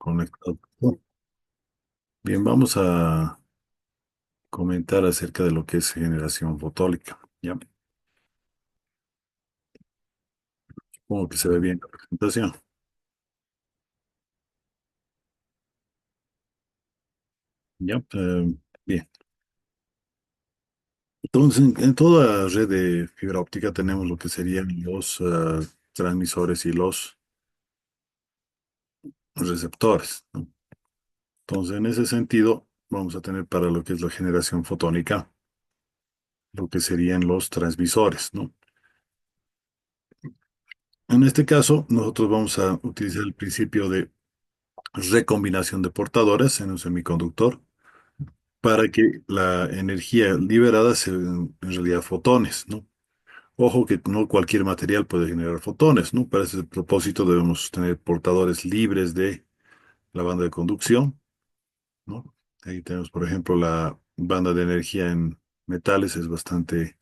conectado. Bien, vamos a comentar acerca de lo que es generación fotónica. ¿Ya? Supongo que se ve bien la presentación. ¿Ya? Bien. Entonces, en toda red de fibra óptica tenemos lo que serían los transmisores y los receptores, ¿no? Entonces, en ese sentido, vamos a tener para lo que es la generación fotónica, lo que serían los transmisores, ¿no? En este caso, nosotros vamos a utilizar el principio de recombinación de portadores en un semiconductor para que la energía liberada sea en realidad fotones, ¿no? Ojo que no cualquier material puede generar fotones, ¿no? Para ese propósito debemos tener portadores libres de la banda de conducción, ¿no? Ahí tenemos, por ejemplo, la banda de energía en metales es bastante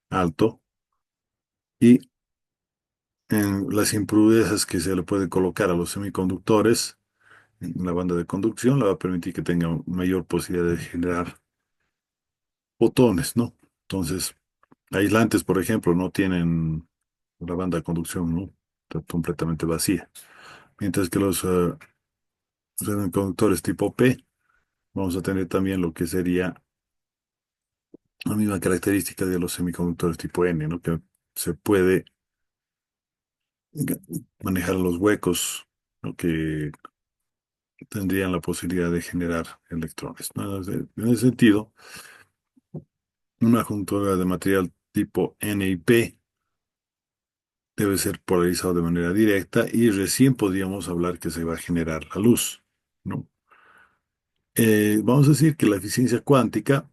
alto y en las impurezas que se le puede colocar a los semiconductores en la banda de conducción le va a permitir que tenga mayor posibilidad de generar fotones, ¿no? Entonces, aislantes, por ejemplo, no tienen la banda de conducción, ¿no? Está completamente vacía. Mientras que los semiconductores tipo P, vamos a tener también lo que sería la misma característica de los semiconductores tipo N, ¿no? Que se puede manejar los huecos, ¿no? Que tendrían la posibilidad de generar electrones, ¿no? En ese sentido, una juntura de material tipo N y P debe ser polarizado de manera directa y recién podríamos hablar que se va a generar la luz, ¿no? Vamos a decir que la eficiencia cuántica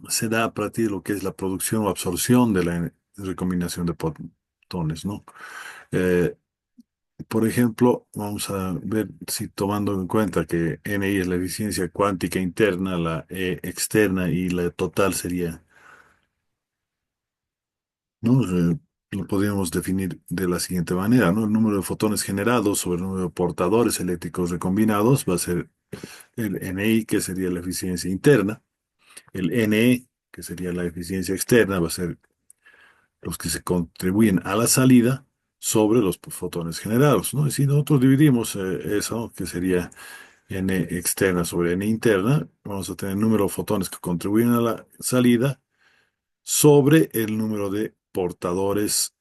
se da a partir de lo que es la producción o absorción de la recombinación de fotones, ¿no? Eh, por ejemplo, vamos a ver si tomando en cuenta que NI es la eficiencia cuántica interna, la E externa y la total sería, ¿no? Lo podríamos definir de la siguiente manera, ¿no? El número de fotones generados sobre el número de portadores eléctricos recombinados va a ser el NI, que sería la eficiencia interna, el NE, que sería la eficiencia externa, va a ser los que se contribuyen a la salida sobre los fotones generados, ¿no? Y si nosotros dividimos eso, que sería N externa sobre N interna, vamos a tener el número de fotones que contribuyen a la salida sobre el número de portadores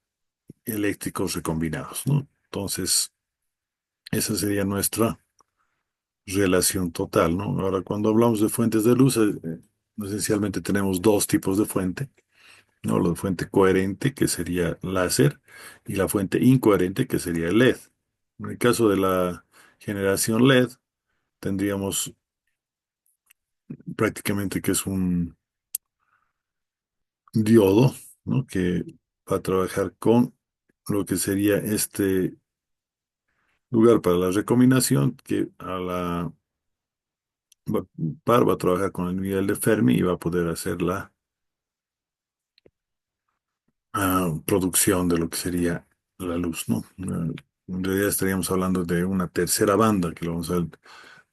eléctricos recombinados, ¿no? Entonces, esa sería nuestra relación total, ¿no? Ahora, cuando hablamos de fuentes de luz, esencialmente tenemos dos tipos de fuente, ¿no? La fuente coherente, que sería láser, y la fuente incoherente, que sería el LED. En el caso de la generación LED, tendríamos prácticamente que es un diodo, ¿no? Que va a trabajar con lo que sería este lugar para la recombinación, que a la va, va a trabajar con el nivel de Fermi y va a poder hacer la producción de lo que sería la luz, ¿no? En realidad estaríamos hablando de una tercera banda, que lo vamos a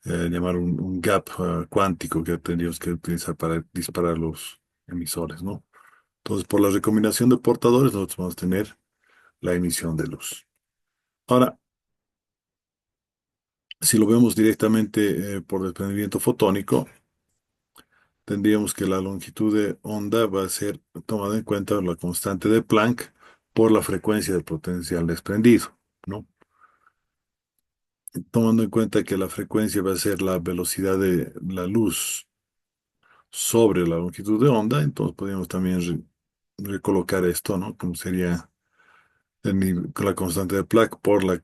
llamar un gap cuántico que tendríamos que utilizar para disparar los emisores, ¿no? Entonces, por la recombinación de portadores, nosotros vamos a tener la emisión de luz. Ahora, si lo vemos directamente por desprendimiento fotónico, tendríamos que la longitud de onda va a ser tomada en cuenta la constante de Planck por la frecuencia del potencial desprendido, ¿no? Tomando en cuenta que la frecuencia va a ser la velocidad de la luz sobre la longitud de onda, entonces podríamos también recolocar esto, ¿no? Como sería la constante de Planck por la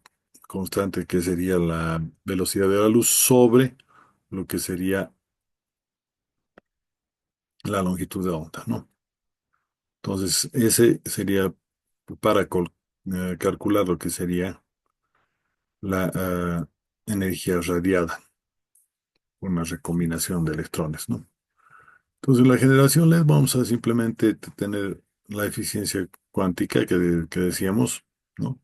constante que sería la velocidad de la luz sobre lo que sería la longitud de onda, ¿no? Entonces, ese sería para calcular lo que sería la energía radiada, una recombinación de electrones, ¿no? Entonces, en la generación LED vamos a simplemente tener la eficiencia cuántica que decíamos, ¿no?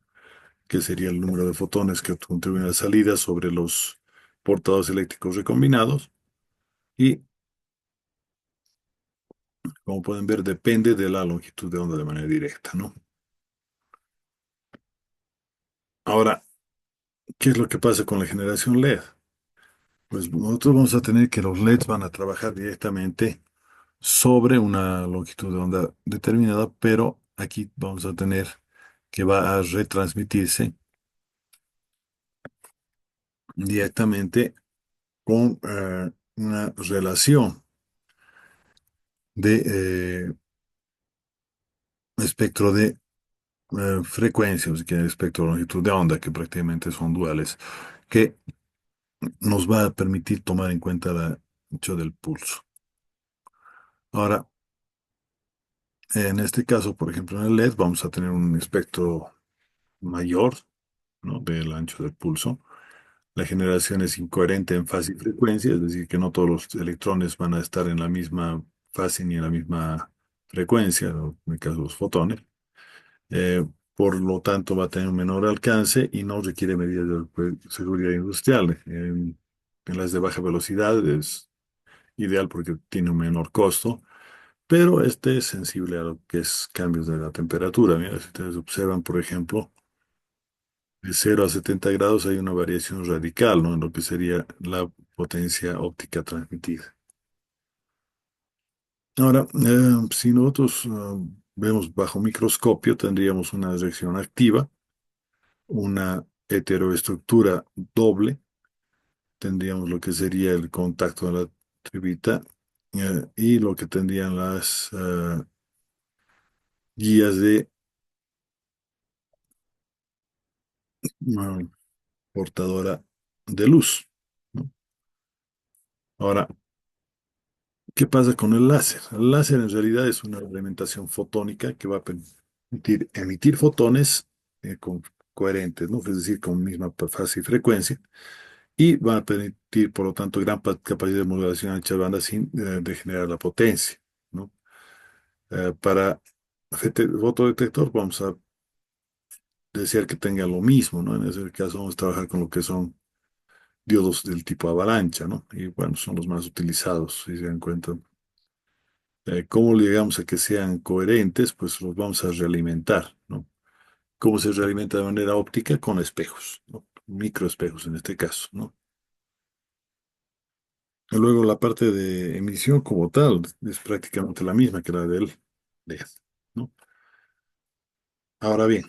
que sería el número de fotones que contribuyen a la salida sobre los portadores eléctricos recombinados. Y como pueden ver, depende de la longitud de onda de manera directa, ¿no? Ahora, ¿qué es lo que pasa con la generación LED? Pues nosotros vamos a tener que los LEDs van a trabajar directamente sobre una longitud de onda determinada, pero aquí vamos a tener que va a retransmitirse directamente con una relación de espectro de frecuencias, que es espectro de longitud de onda, que prácticamente son duales, que nos va a permitir tomar en cuenta el hecho del pulso. Ahora, en este caso, por ejemplo, en el LED vamos a tener un espectro mayor, ¿no? Del ancho del pulso. La generación es incoherente en fase y frecuencia, es decir, que no todos los electrones van a estar en la misma fase ni en la misma frecuencia, ¿no? En el caso de los fotones. Eh, por lo tanto, va a tener un menor alcance y no requiere medidas de seguridad industrial. En las de baja velocidad es ideal porque tiene un menor costo, pero este es sensible a lo que es cambios de la temperatura. Mira, si ustedes observan, por ejemplo, de 0 a 70 grados hay una variación radical, ¿no? En lo que sería la potencia óptica transmitida. Ahora, si nosotros vemos bajo microscopio, tendríamos una reacción activa, una heteroestructura doble, tendríamos lo que sería el contacto de la tribita y lo que tendrían las guías de uh, portadora de luz, ¿no? Ahora, ¿qué pasa con el láser? El láser en realidad es una alimentación fotónica que va a permitir emitir fotones coherentes, ¿no? Es decir, con misma fase y frecuencia, y va a permitir, por lo tanto, gran capacidad de modulación a ancha banda sin degenerar la potencia, ¿no? Para fotodetector vamos a desear que tenga lo mismo, ¿no? En ese caso vamos a trabajar con lo que son diodos del tipo avalancha, ¿no? Y bueno, son los más utilizados, si se dan cuenta. ¿Cómo llegamos a que sean coherentes? Pues los vamos a realimentar, ¿no? ¿Cómo se realimenta de manera óptica? Con espejos, ¿no? Microespejos en este caso, ¿no? Y luego la parte de emisión como tal es prácticamente la misma que la del LED, ¿no? Ahora bien,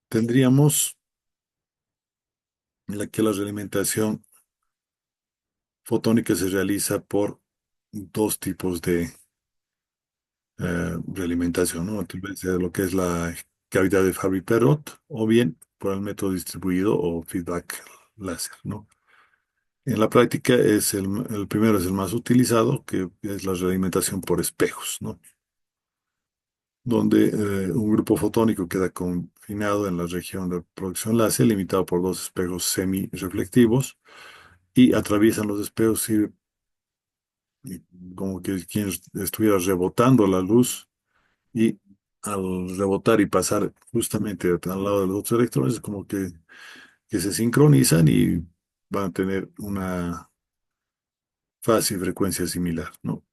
tendríamos la realimentación fotónica se realiza por dos tipos de realimentación, ¿no? Tal vez sea lo que es la cavidad de Fabry-Perot o bien por el método distribuido o feedback láser, ¿no? En la práctica el primero es el más utilizado, que es la realimentación por espejos, ¿no? Donde un grupo fotónico queda confinado en la región de producción láser, limitado por dos espejos semi-reflectivos, y atraviesan los espejos y como que quien estuviera rebotando la luz, y al rebotar y pasar justamente al lado de los otros electrones, es como que se sincronizan y van a tener una fase y frecuencia similar, ¿no?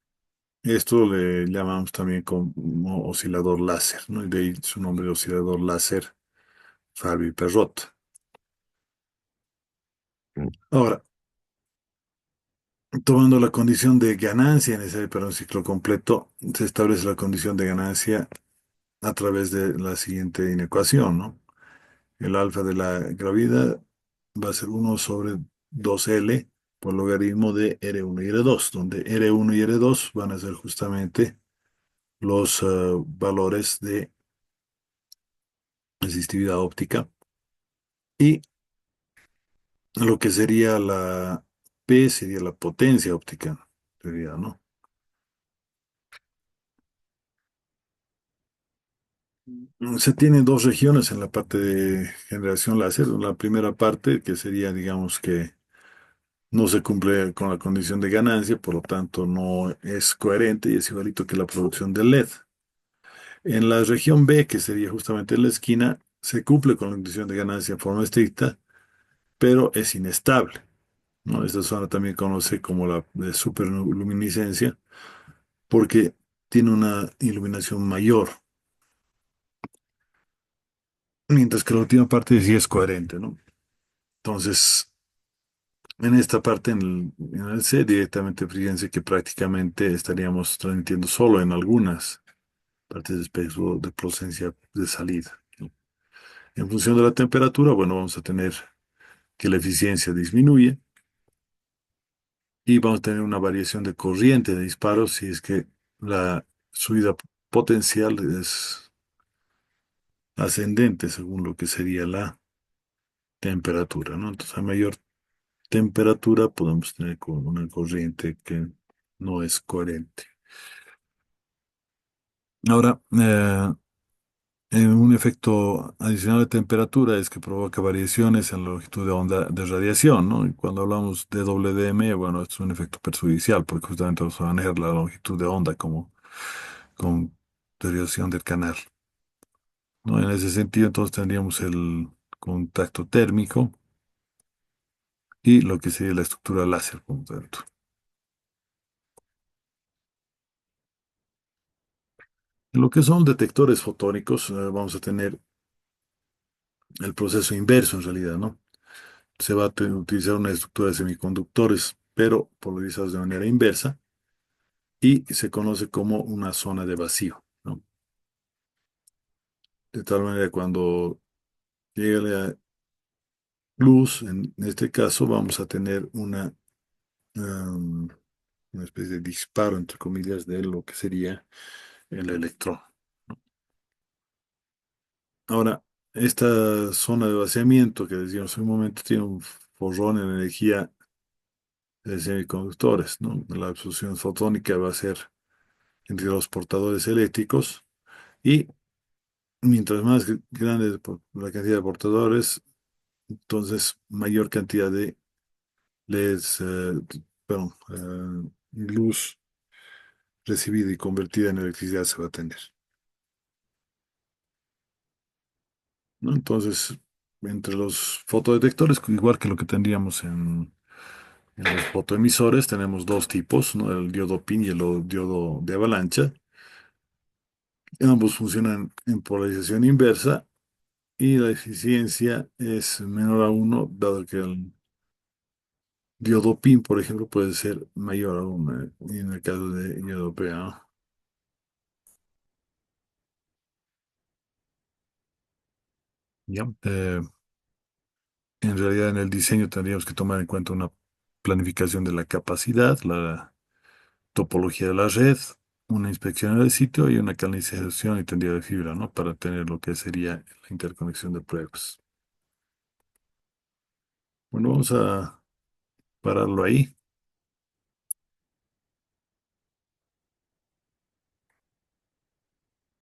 Esto le llamamos también como oscilador láser, ¿no? Y de ahí su nombre de oscilador láser Fabry-Perot. Ahora, tomando la condición de ganancia necesaria para un ciclo completo, se establece la condición de ganancia a través de la siguiente inecuación, ¿no? El alfa de la gravedad va a ser 1/2L por logaritmo de R1 y R2, donde R1 y R2 van a ser justamente los valores de resistividad óptica, y lo que sería la P sería la potencia óptica, sería, ¿no? Se tienen dos regiones en la parte de generación láser. La primera parte, que sería, digamos que no se cumple con la condición de ganancia, por lo tanto no es coherente y es igualito que la producción de LED. En la región B, que sería justamente la esquina, se cumple con la condición de ganancia en forma estricta, pero es inestable, ¿no? Esta zona también conoce como la de superluminiscencia porque tiene una iluminación mayor, mientras que la última parte sí es coherente, ¿no? Entonces, en esta parte, en el C, directamente, fíjense que prácticamente estaríamos transmitiendo solo en algunas partes del espectro de procedencia de salida, ¿no? En función de la temperatura, bueno, vamos a tener que la eficiencia disminuye y vamos a tener una variación de corriente de disparos si es que la subida potencial es ascendente según lo que sería la temperatura, ¿no? Entonces, a mayor temperatura podemos tener con una corriente que no es coherente. Ahora, un efecto adicional de temperatura es que provoca variaciones en la longitud de onda de radiación, ¿no? Y cuando hablamos de WDM, bueno, esto es un efecto perjudicial porque justamente vamos a manejar la longitud de onda como con derivación del canal, ¿no? En ese sentido, entonces tendríamos el contacto térmico y lo que sería la estructura láser como tanto. En lo que son detectores fotónicos, vamos a tener el proceso inverso en realidad, ¿no? Se va a utilizar una estructura de semiconductores, pero polarizados de manera inversa, y se conoce como una zona de vacío, ¿no? De tal manera, cuando llegue la luz, en este caso, vamos a tener um, una especie de disparo, entre comillas, de lo que sería el electrón. Ahora, esta zona de vaciamiento que decíamos en un momento tiene un forrón en energía de semiconductores, ¿no? La absorción fotónica va a ser entre los portadores eléctricos y mientras más grande es la cantidad de portadores, entonces mayor cantidad de LEDs, perdón, luz recibida y convertida en electricidad se va a tener, ¿no? Entonces, entre los fotodetectores, igual que lo que tendríamos en los fotoemisores, tenemos dos tipos, ¿no? El diodo PIN y el diodo de avalancha. Ambos funcionan en polarización inversa y la eficiencia es menor a uno, dado que el diodo PIN, por ejemplo, puede ser mayor a 1 en el caso de diodo PA. Ya. En realidad, en el diseño tendríamos que tomar en cuenta una planificación de la capacidad, la topología de la red, una inspección del sitio y una canalización y tendido de fibra, ¿no? Para tener lo que sería la interconexión de pruebas. Bueno, vamos a pararlo ahí.